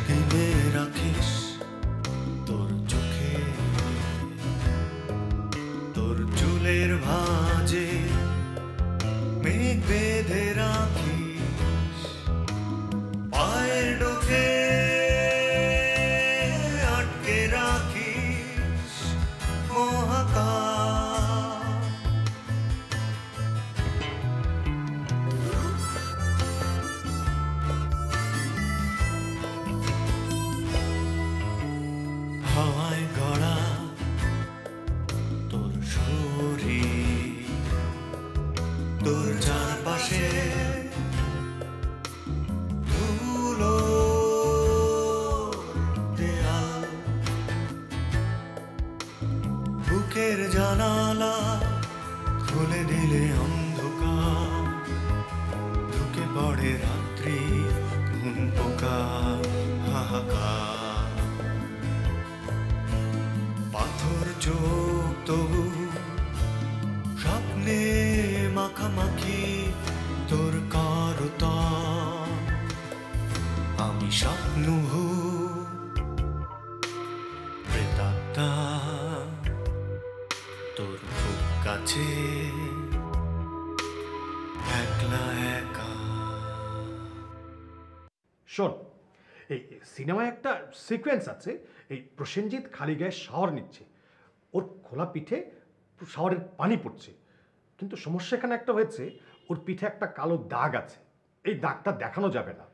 গিলে রাখিস তোর চোখে, তোর চুলের ভাঁজে মেঘ বেঁধে রাখিস, পায়ের ডোকে আটকে রাখিস মহাকাশ। হাওয়ায় গড়া তোর শরীর, তোর চারপাশে ধুলো দেয়াল, বুকের জানালা খুলে দিলে অন্ধকার, ঢুকে পড়ে রাত্রি ঘুম পোকা হাহাকার। পাথর চোখ তবু স্বপ্নে মাখামাখি তোর কারতা, আমি স্বপ্ন প্রেতাত্মা তোর খুব কাছে একলা একা। শোন, এই সিনেমায় একটা সিকোয়েন্স আছে, এই প্রসেনজিৎ খালি গায়ে শাওয়ার নিচ্ছে, ওর খোলা পিঠে শাওয়ারের পানি পড়ছে, কিন্তু সমস্যা এখানে একটা হয়েছে, ওর পিঠে একটা কালো দাগ আছে, এই দাগটা দেখানো যাবে না।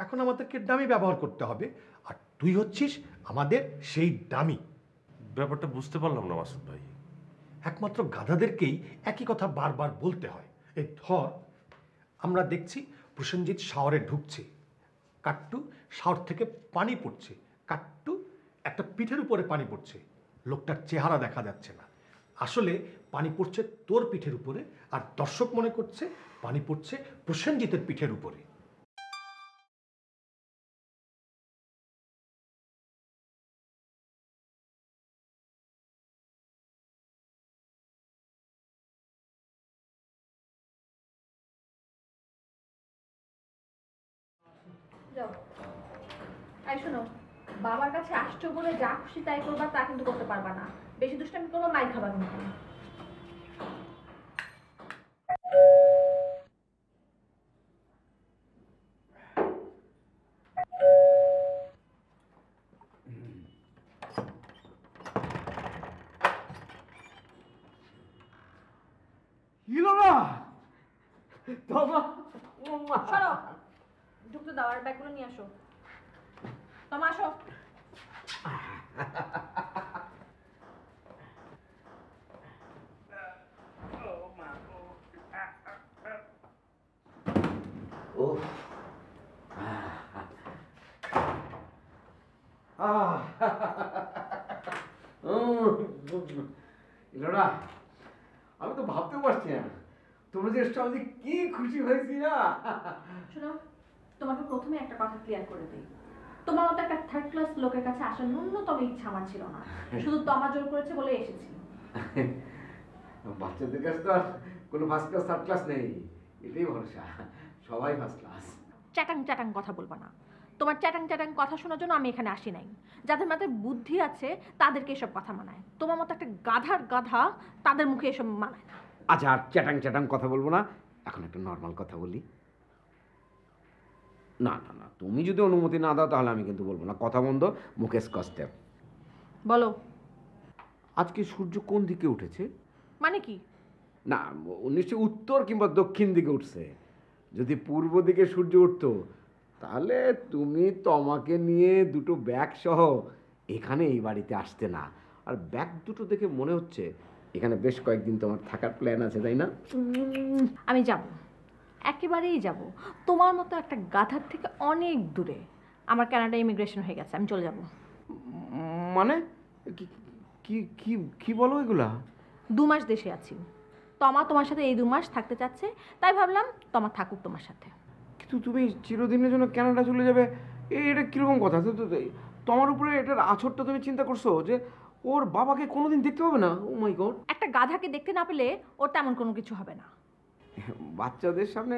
এখন আমাদেরকে ডামি ব্যবহার করতে হবে, আর তুই হচ্ছিস আমাদের সেই ডামি। ব্যাপারটা বুঝতে পারলাম না মাসুদ ভাই। একমাত্র গাধাদেরকেই একই কথা বারবার বলতে হয়। এই ধর, আমরা দেখছি প্রসেনজিৎ শাওয়ারে ঢুকছে, কাট্টু শাওয়ার থেকে পানি পড়ছে, কাট্টু একটা পিঠের উপরে পানি পড়ছে, লোকটার চেহারা দেখা যাচ্ছে না। আসলে পানি পড়ছে তোর পিঠের উপরে, আর দর্শক মনে করছে পানি পড়ছে প্রসেনজিতের পিঠের উপরে। যাও, এই শোনো, বাবার কাছে আসছো বলে যা খুশি তাই করবা তা কিন্তু করতে পারবা না। বেশি দুষ্টামি করবো, মাইর খাবা কিন্তু। সরো, ঢুকতে দাও, আর ব্যাগগুলো নিয়ে আসো। তোমা আসো। আমি তো ভাবতেও পারছি না তোমরা যে আমি কি খুশি হয়েছি না। শোনো, তোমাকে প্রথমে একটা কথা ক্লিয়ার করে দিই, তোমার মতো একটা থার্ড ক্লাস লোকের কাছে আসার ন্যূনতম ইচ্ছা আমার ছিল না, শুধু তোমা জোর করেছে বলে এসেছি। বাচ্চাদের কাছে তো আর কোনো ফার্স্ট ক্লাস থার্ড ক্লাস নেই, এটাই ভরসা, সবাই ফার্স্ট ক্লাস। চ্যাটাং চ্যাটাং কথা বলবা না। তোমার চ্যাটাং চ্যাটাং কথা শোনার জন্য আমি এখানে আসি নাই। যাদের মাথায় বুদ্ধি আছে তাদেরকে এসব কথা মানায়, তোমার মতো একটা গাধার গাধা তাদের মুখে এসব মানায় না। আচ্ছা, আর চ্যাটাং চ্যাটাং কথা বলবো না, এখন একটা নর্মাল কথা বলি। না না না, তুমি যদি অনুমতি না দাও তাহলে আমি কিন্তু বলবো না, কথা বন্ধ, মুকেশ কষ্টে। বলো, আজকে সূর্য কোন দিকে উঠেছে? মানে কি? না, নিশ্চয়ই উত্তর কিংবা দক্ষিণ দিকে উঠছে। যদি পূর্ব দিকে সূর্য উঠতো তাহলে তুমি তোমাকে নিয়ে দুটো ব্যাগ সহ এখানে এই বাড়িতে আসতে না। আর ব্যাগ দুটো দেখে মনে হচ্ছে এখানে বেশ কয়েকদিন তোমার থাকার প্ল্যান আছে, তাই না? আমি যাব, একেবারেই যাব। তোমার মতো একটা গাধার থেকে অনেক দূরে। আমার কানাডা ইমিগ্রেশন হয়ে গেছে, আমি চলে যাব। মানে কি কি কি বলো এগুলা? 2 মাস দেশে আছি, তোমার সাথে এই 2 মাস থাকতে চাচ্ছে, তাই ভাবলাম তোমার থাকুক তোমার সাথে। কিন্তু তুমি চিরদিনের জন্য কানাডা চলে যাবে, এটা কীরকম কথা? তোমার উপরে এটার আছরটা তুমি চিন্তা করছো যে ওর বাবাকে কোনোদিন দেখতে হবে না? ও মাই গড! একটা গাধাকে দেখতে না পেলে ওর তেমন কোনো কিছু হবে না। বাচ্চাদের সামনে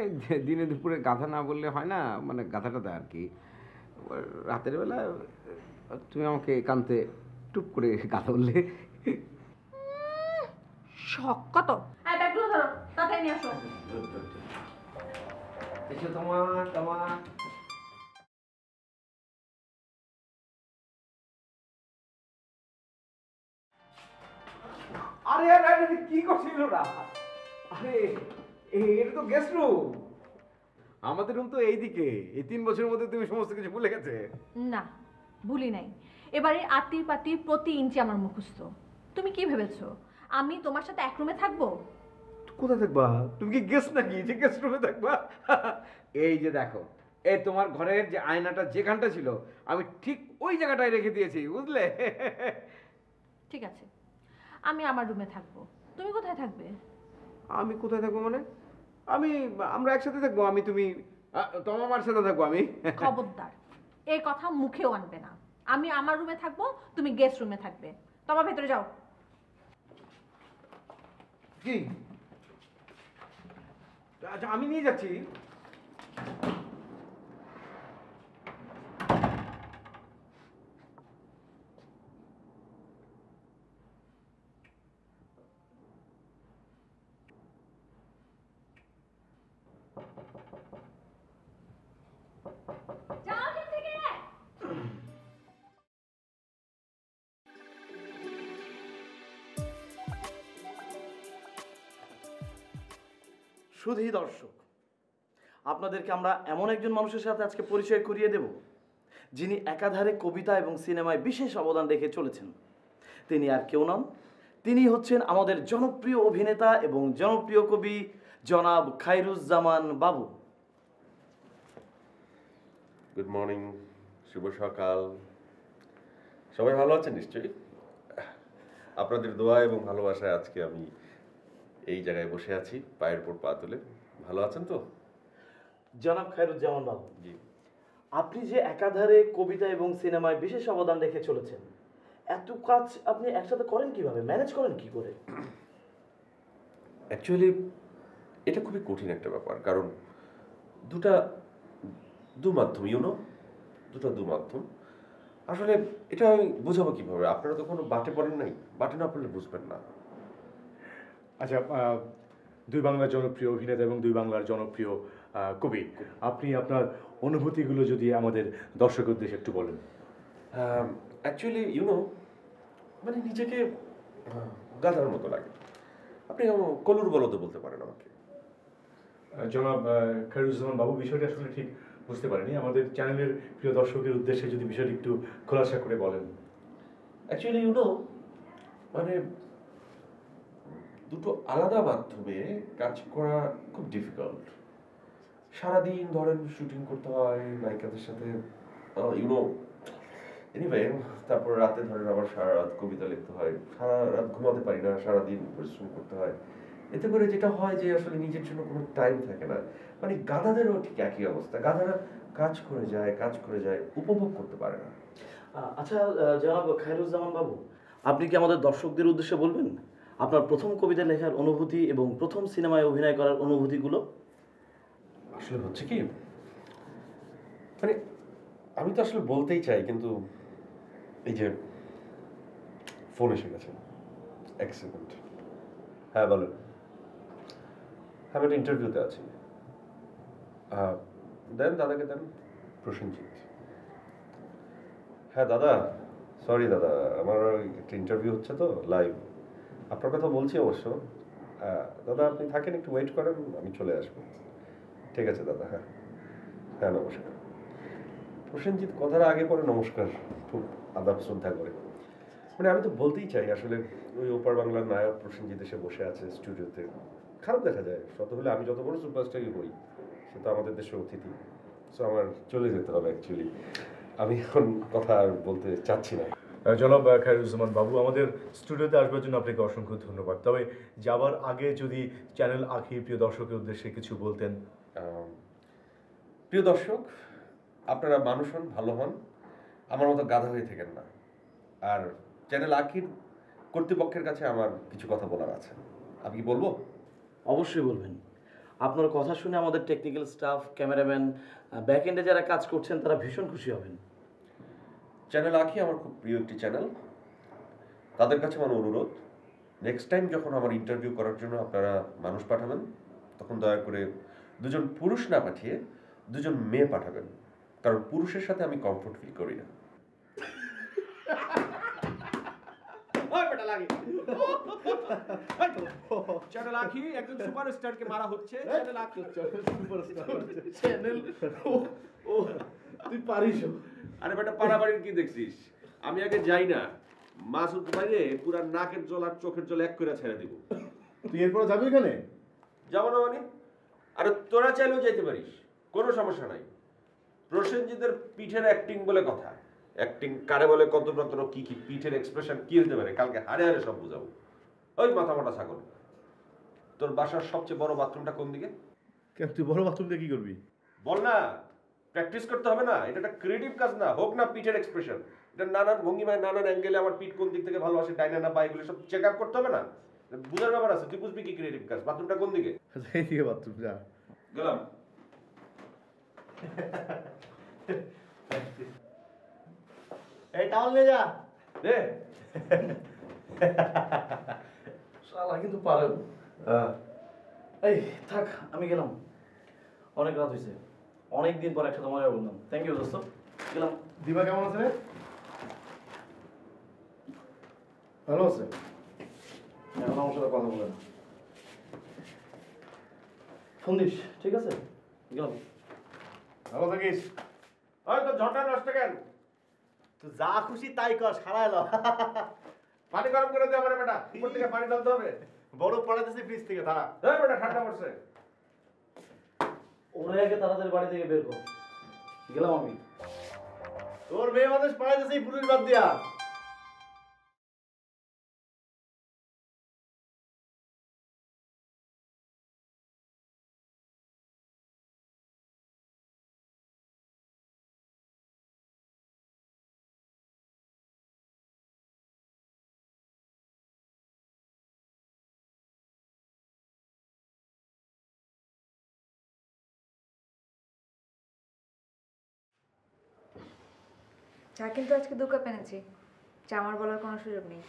দিনে দুপুরে গাধা না বললে হয় না, মানে গাধাটা আর কি। রাতের বেলা তুমি আমাকে একান্তে টুপ করে কথা বললে। শখ কত? ব্যাগগুলো ধরো, তাড়াতাড়ি নিয়ে আসো। এসো তোমার তোমার আরে আরে আরে কি করছিল ওরা? আরে এটা তো গেস্ট রুম। আমাদের রুম তো এইদিকে। এই 3 বছরের মধ্যে তুমি সমস্ত কিছু ভুলে গেছে? না, ভুলি নাই। এবারে আতির পাতির প্রতি ইঞ্চি আমার মুখস্থ। তুমি কি ভেবেছো আমি তোমার সাথে এক রুমে থাকবো? কোথায় থাকবা? তুমি কি গেস্ট নাকি যে গেস্ট রুমে থাকবা? এই যে দেখো, এই তোমার ঘরের যে আয়নাটা যেখানটা ছিল আমি ঠিক ওই জায়গাটায় রেখে দিয়েছি, বুঝলে? ঠিক আছে, আমি আমার রুমে থাকবো। তুমি কোথায় থাকবে? আমি কোথায় থাকবো মানে? আমরা একসাথে থাকবো। তুমি আমার সাথে থাকবো। আমি খবরদার এই কথা মুখেও আনবে না। আমি আমার রুমে থাকবো, তুমি গেস্ট রুমে থাকবে। তোমার ভেতরে যাও। কি? আচ্ছা, আমি নিয়ে যাচ্ছি। যাও এখান থেকে। শুধুই দর্শক, আপনাদেরকে আমরা এমন একজন মানুষের সাথে আজকে পরিচয় করিয়ে দেব যিনি একাধারে কবিতা এবং সিনেমায় বিশেষ অবদান রেখে চলেছেন। তিনি আর কেউ নন, তিনি হচ্ছেন আমাদের জনপ্রিয় অভিনেতা এবং জনপ্রিয় কবি জনাব খায়রুজ্জামান বাবু। গুড মর্নিং, শুভ সকাল। সবাই ভালো আছেন নিশ্চয়ই? আপনাদের দোয়া এবং ভালোবাসায় আজকে আমি এই জায়গায় বসে আছি, পায়ের উপর পা তুলে। ভালো আছেন তো? জনাব খায়রুজ্জামান বাবু, জি। আপনি যে একাধারে কবিতা এবং সিনেমায় বিশেষ অবদান রেখে চলেছেন, এত কাজ আপনি একসাথে করেন কিভাবে, ম্যানেজ করেন কি করে? অ্যাকচুয়ালি এটা খুবই কঠিন একটা ব্যাপার, কারণ দু মাধ্যম, দুটো মাধ্যম। আসলে এটা আমি বোঝাবো কিভাবে? আপনারা তো কোনো বাটে পড়েন নাই, বাটে না পড়লে বুঝবেন না। আচ্ছা, দুই বাংলার জনপ্রিয় অভিনেতা এবং দুই বাংলার জনপ্রিয় কবি, আপনি আপনার অনুভূতিগুলো যদি আমাদের দর্শকের উদ্দেশ্যে একটু বলেন। অ্যাকচুয়ালি মানে নিজেকে গাধার মতো লাগে। আপনি কলুর বলতে বলতে পারেন আমাকে। জনাব খায়রুজ্জামান বাবু, বিষয়টা আসলে ঠিক বুঝতে পারিনি। আমাদের চ্যানেলের প্রিয় দর্শকের উদ্দেশ্যে যদি বিষয়টি একটু খোলাসা করে বলেন। অ্যাকচুয়ালি মানে দুটো আলাদা মাধ্যমে কাজ করা খুব ডিফিকাল্ট। সারাদিন ধরেন শুটিং করতে হয় নায়িকাদের সাথে, এনিওয়ে, তারপর রাতে ধরেন আবার সারা রাত কবিতা লিখতে হয়, সারা রাত ঘুমাতে পারি না, সারাদিন পরিশ্রম করতে হয়। এতে করে যেটা হয় যে আসলে নিজের জন্য কোনো টাইম থাকে না। মানে গাধাদেরও ঠিক একই অবস্থা, গাধারা কাজ করে যায়, উপভোগ করতে পারে না। আচ্ছা জনাব খায়রুজ্জামান বাবু, আপনি কি আমাদের দর্শকদের উদ্দেশ্যে বলবেন আপনার প্রথম কবিতা লেখার অনুভূতি এবং প্রথম সিনেমায় অভিনয় করার অনুভূতিগুলো? আসলে হচ্ছে কি, মানে আমি তো আসলে বলতেই চাই, কিন্তু এই যে ফোন এসে গেছে। এক সেকেন্ড। হ্যাঁ বলেন। আমি একটা ইন্টারভিউতে আছি। দেন দাদাকে দেন। প্রসেনজিৎ। হ্যাঁ দাদা, সরি দাদা, আমার একটা ইন্টারভিউ হচ্ছে তো লাইভ। আপনার কথা বলছি অবশ্য। দাদা আপনি থাকেন, একটু ওয়েট করেন, আমি চলে আসবো। ঠিক আছে দাদা। হ্যাঁ হ্যাঁ, নমস্কার। প্রসেনজিৎ কথার আগে পরে নমস্কার, খুব আদাব শ্রদ্ধা করে। মানে আমি তো বলতেই চাই, আসলে ওই ওপার বাংলার নায়ক প্রসেনজিৎ এসে বসে আছে স্টুডিওতে। খারাপ দেখা যায়, শত হলে আমি যত বড় সুপারস্টারই হই, সে তো আমাদের দেশের অতিথি। সো আমার চলে যেতে হবে অ্যাকচুয়ালি। আমি এখন কথা আর বলতে চাচ্ছি না। জনাব খায়রুজ্জামান বাবু, আমাদের স্টুডিওতে আসবার জন্য আপনাকে অসংখ্য ধন্যবাদ। তবে যাবার আগে যদি চ্যানেল আখি প্রিয় দর্শকের উদ্দেশ্যে কিছু বলতেন। প্রিয় দর্শক, আপনারা মানুষ হন, ভালো হন, আমার মতো গাধা হয়ে থাকেন না। আর চ্যানেল আখির কর্তৃপক্ষের কাছে আমার কিছু কথা বলার আছে। আমি কি বলবো? অবশ্যই বলবেন। আপনার কথা শুনে আমাদের টেকনিক্যাল স্টাফ, ক্যামেরাম্যান, ব্যাক এন্ডে যারা কাজ করছেন তারা ভীষণ খুশি হবেন। চ্যানেল আঁখি আমার খুব প্রিয় একটি চ্যানেল। তাদের কাছে আমার অনুরোধ, নেক্সট টাইম যখন আমার ইন্টারভিউ করার জন্য আপনারা মানুষ পাঠাবেন, তখন দয়া করে দুজন পুরুষ না পাঠিয়ে দুজন মেয়ে পাঠাবেন, কারণ পুরুষের সাথে আমি কমফোর্ট ফিল করি না। চ্যানেল আঁখি একজন সুপারস্টারকে মারা হচ্ছে। চ্যানেল আঁখি চ্যানেল ও তুই পারিস। আরে বেটা পাড়াবাড়ির কি দেখছিস? আমি আগে যাই না, মাসুদ ভাইরে পুরা নাকের জল আর চোখের জল এক করে ছেড়ে দিব। তুই এরপর যাবি এখানে? যাবো না মানে? আরে তোরা চাইলেও যেতে পারিস, কোনো সমস্যা নাই। প্রসেনজিতের পিঠের অ্যাক্টিং বলে কথা। অ্যাক্টিং কারে বলে, কত রকম কি কি পিঠের এক্সপ্রেশন কি হতে পারে, কালকে হারে হারে সব বুঝাবো। ওই মাথা মোটা ছাগল, তোর বাসার সবচেয়ে বড় বাথরুমটা কোন দিকে? কেন, তুই বড় বাথরুম দিয়ে কি করবি? বল না, প্র্যাকটিস করতে হবে না? এটা একটা ক্রিয়েটিভ কাজ না? হোক না পিঠের এক্সপ্রেশন, এটা নানান ভঙ্গিমায় নানান অ্যাঙ্গেলে আমার পিঠ কোন দিক থেকে ভালোবাসে, ডাইনা না বা, এগুলো সব চেক আপ করতে হবে না? বুঝার ব্যাপার আছে, তুই বুঝবি কি ক্রিয়েটিভ কাজ। বাথরুমটা কোন দিকে? এইদিকে বাথরুম, যা। গেলাম। এই টাওয়াল নিয়ে যা। দে। শালা কিন্তু পারে। এই থাক, আমি গেলাম, অনেক রাত হয়েছে, অনেক দিন পর একসাথে মজা বললাম। থ্যাংক ইউ দোস্ত, গেলাম। দিবা কেমন আছে রে? ভালো আছে? এখন আমার সাথে কথা বলে না, ফোন দিস, ঠিক আছে? গেলাম। ভালো থাকিস। হয়তো ঝটা নষ্ট কেন? তুই যা খুশি তাই কর, সারা এলো। পানি গরম করে দে আমার বেটা, উপর থেকে পানি ঢালতে হবে। বড় পড়াতেছে ফ্রিজ থেকে, তারা। এই বেটা ঠান্ডা পড়ছে। ওরে আগে তাড়াতাড়ি বাড়ি থেকে বের কর। গেলাম আমি। তোর মেয়ে মানুষ পড়াইতেছে পুরুষ বাদ দিয়া। চা কিন্তু আজকে 2 কাপ এনেছি। চা আমার বলার কোনো সুযোগ নেই।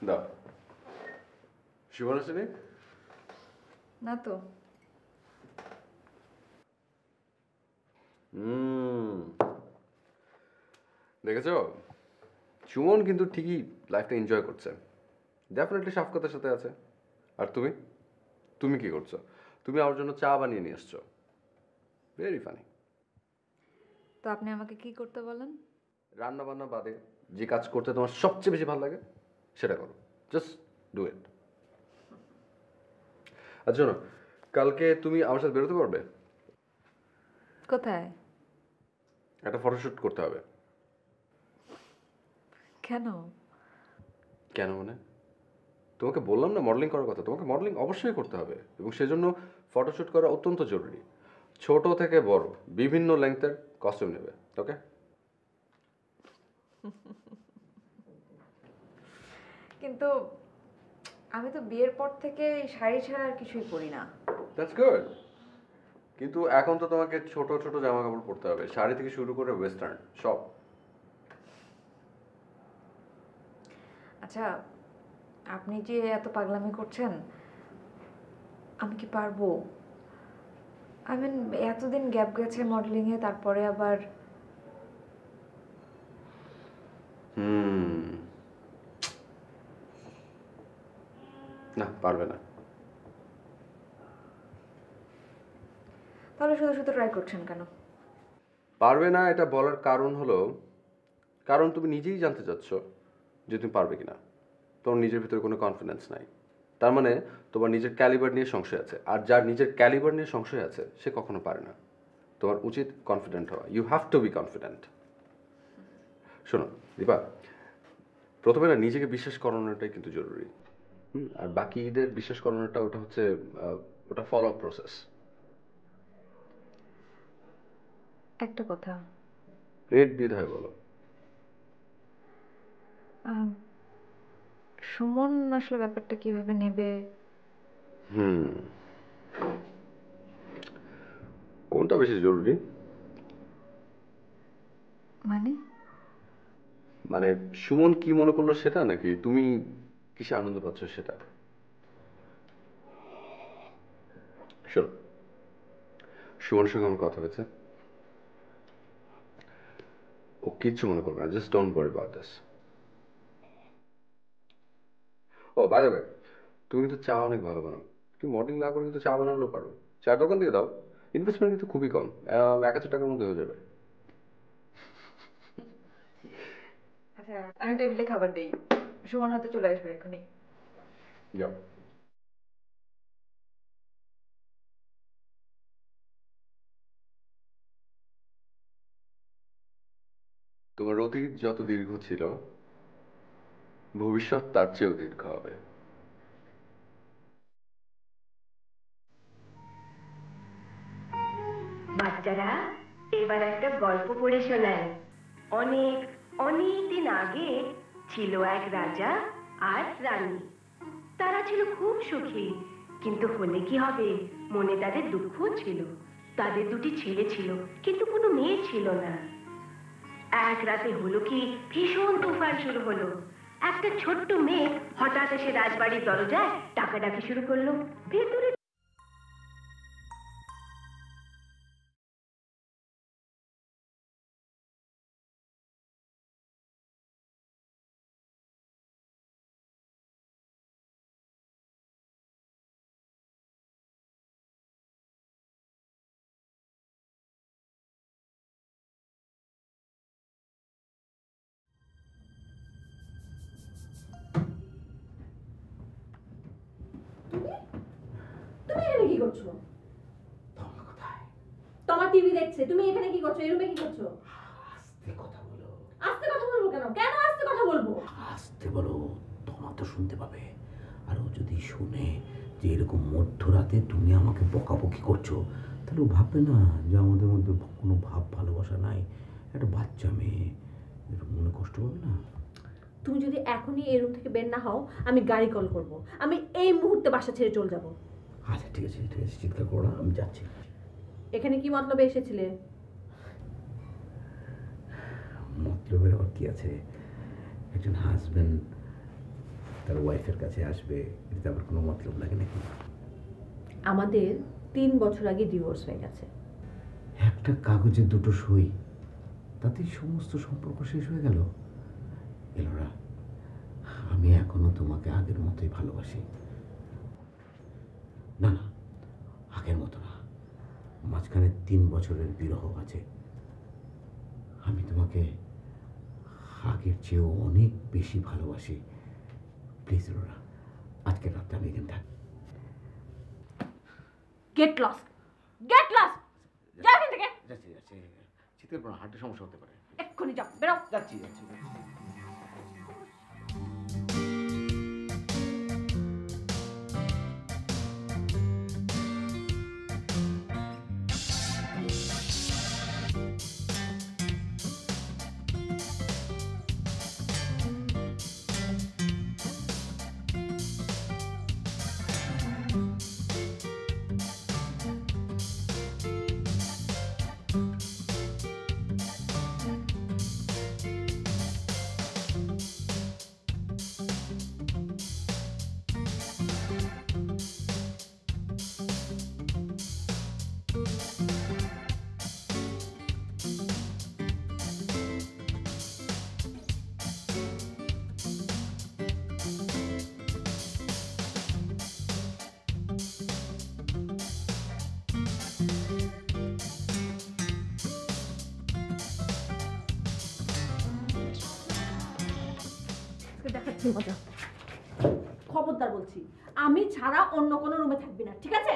দাও। শিবন আসেনি? না তো। দেখেছো, সুমন কিন্তু ঠিকই লাইফটা এনজয় করছে, ডেফিনেটলি সাফকাতের সাথে আছে। আর তুমি তুমি কি করছো? তুমি আমার জন্য চা বানিয়ে নিয়ে এসছো, ভেরি ফানি। তো আপনি আমাকে কি করতে বলেন? রান্না বান্না বাদে যে কাজ করতে তোমার সবচেয়ে বেশি ভালো লাগে সেটা করো, জাস্ট ডু ইট। আচ্ছা শোনো, কালকে তুমি আমার সাথে বেরোতে পারবে? কোথায়? একটা ফটোশ্যুট করতে হবে। কেন? কেন মানে? তোমাকে বললাম না মডেলিং করার কথা, তোমাকে মডেলিং অবশ্যই করতে হবে এবং সেজন্য ফটোশ্যুট করা অত্যন্ত জরুরি। ছোট থেকে বড় বিভিন্ন লেংথের কস্টিউম নেবে, ওকে? কিন্তু আমি তো বিয়ের পর থেকে শাড়ি ছাড়া আর কিছুই পরি না। That's good. কিন্তু এখন তো তোমাকে ছোট ছোট জামা কাপড় পরতে হবে, শাড়ি থেকে শুরু করে ওয়েস্টার্ন সব। আচ্ছা, আপনি যে এত পাগলামি করছেন, আমি কি পারবো? আই মিন, এতদিন গ্যাপ গেছে মডেলিংয়ে, তারপরে আবার না, পারবে না। তাহলে শুধু শুধু ট্রাই করছেন কেন? পারবে না এটা বলার কারণ হলো, কারণ তুমি নিজেই জানতে চাচ্ছ যে তুমি পারবে কিনা। তোমার নিজের ভিতরে কোনো কনফিডেন্স নাই, তার মানে তোমার নিজের ক্যালিবার নিয়ে সংশয় আছে। আর যার নিজের ক্যালিবার নিয়ে সংশয় আছে সে কখনো পারে না। তোমার উচিত কনফিডেন্ট হওয়া। You have to be confident. শোনো দীপা, প্রথমে না নিজেকে বিশ্বাস করানোটাই কিন্তু জরুরি। আর বাকিদের বিশ্বাস করানোটা ওটা হচ্ছে ওটা ফলো আপ প্রসেস। একটা কথা, নির্দ্বিধায় বলো। সুমন আসলে ব্যাপারটা কিভাবে নেবে কোনটা বেশি জরুরি? মানে মানে সুমন কি মনে করলো সেটা, নাকি তুমি কিসে আনন্দ পাচ্ছ সেটা? শোনো, সুমনের সঙ্গে আমার কথা হয়েছে, ও কিচ্ছু মনে করবে না, just don't worry about this. Oh by the way, তুমি কিন্তু চা অনেক ভালো বানাও। তুমি মর্নিং না করে কিন্তু চা বানালেও পারো। চার দোকান দিয়ে দাও, ইনভেস্টমেন্ট কিন্তু খুবই কম, 1,000 টাকার মধ্যে হয়ে যাবে। আচ্ছা, আমি টেবিলে খাবার দিই, সুমন হয়তো চলে আসবে এখনই। যাও। তোমার অতীত যত দীর্ঘ ছিল, ভবিষ্যৎ তার চেয়েও দীর্ঘ হবে। বাচ্চারা, এবার একটা গল্প পড়ে শোনায়। অনেক অনেক দিন আগে ছিল এক রাজা আর রানী। তারা ছিল খুব সুখী, কিন্তু হলে কি হবে, মনে তাদের দুঃখ ছিল। তাদের দুটি ছেলে ছিল, কিন্তু কোনো মেয়ে ছিল না। এক রাতে হলো কি, ভীষণ তুফান শুরু হলো। একটা ছোট্ট মেয়ে হঠাৎ এসে রাজবাড়ির দরজায় ডাকাডাকি শুরু করলো। ভেতরে তুমি এখানে কি করছো? তোমার টিভি দেখছে, তুমি এখানে কি করছো? এই রুমে কি করছো? আস্তে কথা বলো। আস্তে কথা বলবো কেন? কেন আস্তে কথা বলবো? আস্তে বলো, তোমার তো শুনতে পাবে। আর ও যদি শুনে যে এরকম মধ্যরাতে তুমি আমাকে বকাবকি করছো, তাহলে ও ভাববে না যে আমাদের মধ্যে কোনো ভাব ভালোবাসা নাই। একটা বাচ্চা মেয়ে, একটু মনে কষ্ট পাবে না? তুমি যদি এখনই এই রুম থেকে বের না হও, আমি গাড়ি কল করব। আমি এই মুহূর্তে বাসা ছেড়ে চলে যাব। আচ্ছা ঠিক আছে, ঠিক আছে, চিৎকার করো না, আমি যাচ্ছি। এখানে কি মতলবে এসেছিলে? মতলবের আবার কি আছে? একজন হাজব্যান্ড তার ওয়াইফের কাছে আসবে, এতে আবার কোনো মতলব লাগে নাকি? আমাদের 3 বছর আগে ডিভোর্স হয়ে গেছে। একটা কাগজে দুটো সই, তাতেই সমস্ত সম্পর্ক শেষ হয়ে গেল। এলোরা, আমি এখনো তোমাকে আগের মতোই ভালোবাসি। না না, আগের মতো না, মাঝখানে 3 বছরের বিরহ আছে। আমি তোমাকে আগের চেয়েও অনেক বেশি ভালোবাসি। প্লিজ এলোরা, আজকের রাতটা আমি এখানে থাকি। গেট লস, গেট লস, যাও এখান থেকে। যাচ্ছি যাচ্ছি, চিৎকার করো, হার্টের সমস্যা হতে পারে। এক্ষুনি যাও, বেরো। যাচ্ছি যাচ্ছি। দেখাচ্ছি মজা। খবরদার বলছি, আমি ছাড়া অন্য কোনো রুমে থাকবি না, ঠিক আছে?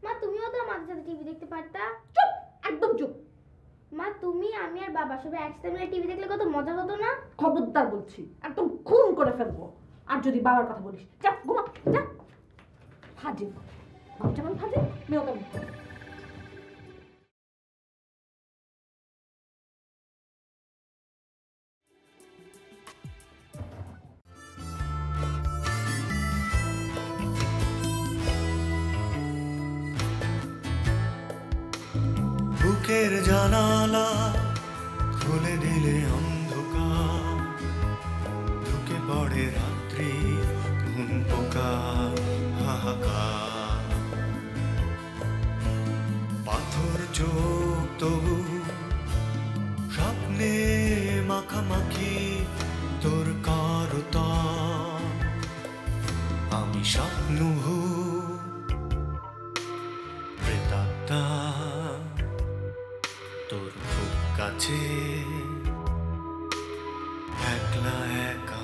মা, তুমিও তো আমাদের সাথে টিভি দেখতে পারতা। চুপ, একদম চুপ। মা, তুমি, আমি আর বাবা সবাই একসাথে মিলে টিভি দেখলে কত মজা হতো না? খবরদার বলছি, একদম খুন করে ফেলবো। আর যদি বাবার কথা বলিস, যা ঘুমা, যা। ফাজে, বাপ যেমন ফাজে, মেয়েও তেমন। বুকের জানালা খুলে দিলে অন্ধকার, ঢুকে পড়ে রাত্রি ঘুম পোকা হাহাকার। পাথর চোখ তবু স্বপ্নে মাখামাখি তোর কারতা, আমি স্বপ্ন প্রেতাত্মা তোর খুব কাছে একলা একা।